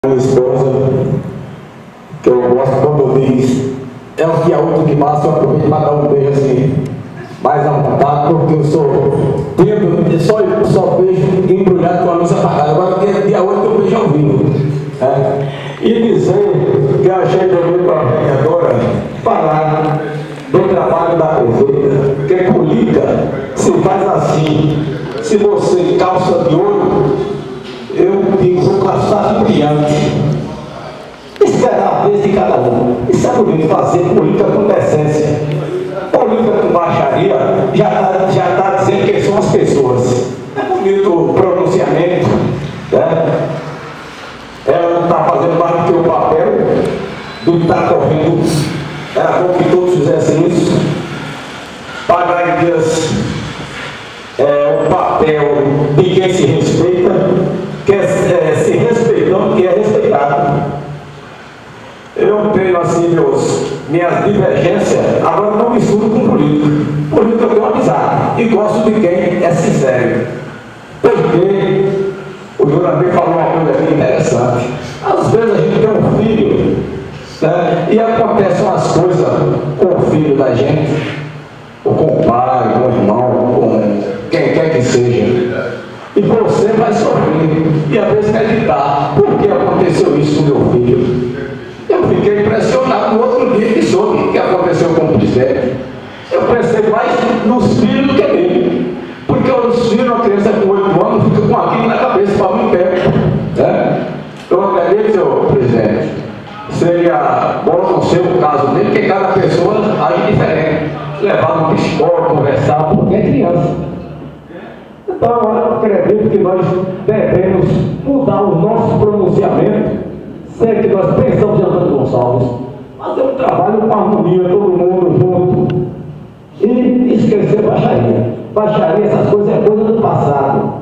Minha esposa, que eu gosto quando diz, é o que a outra que passa, eu aproveito para dar um beijo assim, mais à vontade, porque eu sou tendo, só beijo embrulhado com a luz apagada. Agora tem dia 8 eu beijo ao vivo. E dizer que eu achei também para a vereadora falar do trabalho da prefeita, porque política se faz assim. Se você calça de ouro, eu digo, vou calçar de brilhante. Esperar a vez de cada um. Isso é bonito, fazer política com decência. Política com baixaria já tá dizendo quem são as pessoas. É bonito o pronunciamento, né? Ela não está fazendo mais do que o papel do que está correndo. Era bom que todos fizessem isso. Pagar em dias o papel de quem se respeita, que é se respeitando, que é respeitado. Eu tenho assim minhas divergências, agora não misturo com política. Política eu tenho amizade e gosto de quem é sincero. Porque o Jurandê falou uma coisa aqui interessante. Às vezes a gente tem um filho, né, e acontecem umas coisas com o filho da gente, ou com o pai, com o irmão, com quem quer que seja. E você vai sofrer. E às vezes meditar. Por que aconteceu isso com meu filho? Eu fiquei impressionado no outro dia que soube o que aconteceu com o Pisé. Eu pensei mais nos filhos do que nele. Porque os filhos, uma criança com 8 anos, fica com aquilo na cabeça, para muito tempo. Né? Eu acredito, senhor presidente, seria bom não ser o caso dele, porque cada pessoa age diferente. Levar no psicólogo, conversar, porque é criança. Então, eu acredito que nós devemos mudar o nosso pronunciamento. Sei que nós pensamos em Antônio Gonçalves, fazer um trabalho com harmonia, todo mundo junto, e esquecer baixaria. Baixaria, essas coisas é coisa do passado.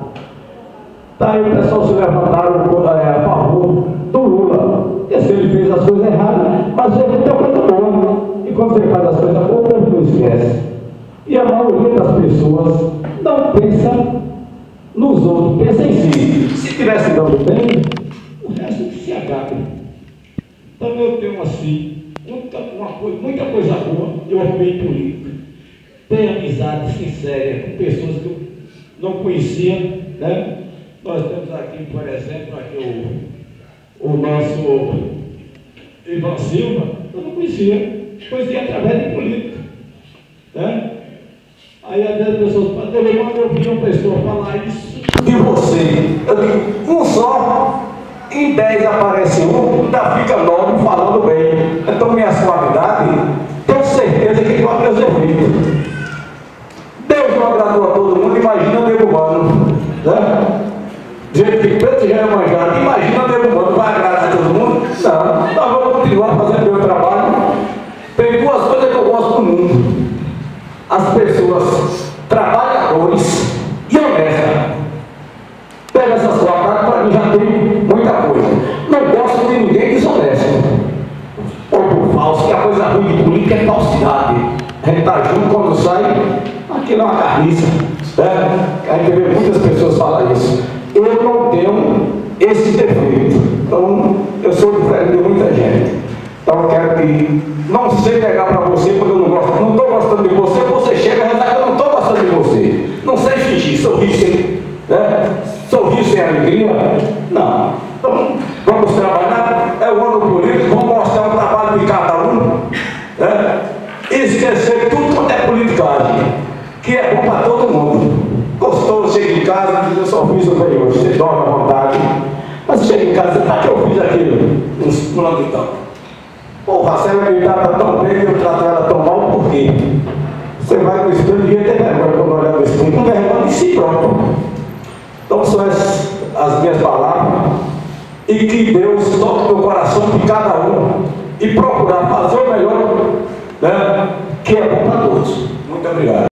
Tá aí o pessoal se levantaram a favor do Lula, porque se ele fez as coisas erradas, mas ele tem coisa boa. E quando você faz as coisas boas, o povo não esquece. E a maioria das pessoas não pensa nos outros, pensa em si. Se estivesse dando bem, o resto que se acabe. Então eu tenho assim, muita coisa boa, eu arrumei política. Tenho amizade sincera com pessoas que eu não conhecia, né? Nós temos aqui, por exemplo, aqui o nosso Ivan Silva, eu não conhecia através de política, né? Aí às vezes as pessoas falam, quando eu vi uma pessoa falar isso de você, eu digo, um só, em 10 aparece um, ainda fica 9 falando bem. Então minhas qualidades, tenho certeza que igual a meus ouvidos. Deus não agradou a todo mundo, imagina o nego humano, né? Gente que preto já é manjado, imagina o nego humano, vai agradar a todo mundo? Não, nós vamos continuar fazendo meu trabalho. Tem duas coisas que eu gosto do mundo: as pessoas trabalhadores e honestas. Pega essas qualidades, para mim já tem muita coisa. Não gosto de ninguém desonesto ou por falso, que a coisa ruim de política é falsidade. A gente está junto, quando sai, aquilo é uma carniça, né? A gente vê muitas pessoas falar isso. Eu não tenho esse defeito, então eu sou diferente de muita gente. Então eu quero que não sei pegar para você quando eu não estou gostando de você, você chega e rezar que eu não estou gostando de você. Não sei fingir, sorrir sem, né? Sorrir sem alegria. Não. Então vamos trabalhar, é o ano político, vamos mostrar o trabalho de cada um, né? Esquecer tudo quanto é politicagem, que é bom para todo mundo. Gostou, chega em casa, diz, eu só fiz o bem hoje, você dorme à vontade. Mas chega em casa, tá que eu fiz aquilo, um plano de campo. Porra, se ela me trata tão bem, eu trato ela tão mal, por quê? Você vai no espelho, devia ter vergonha quando olhar no espelho, com vergonha de si próprio. Então são as minhas palavras, e que Deus toque no coração de cada um, e procurar fazer o melhor, né, que é bom para todos. Muito obrigado.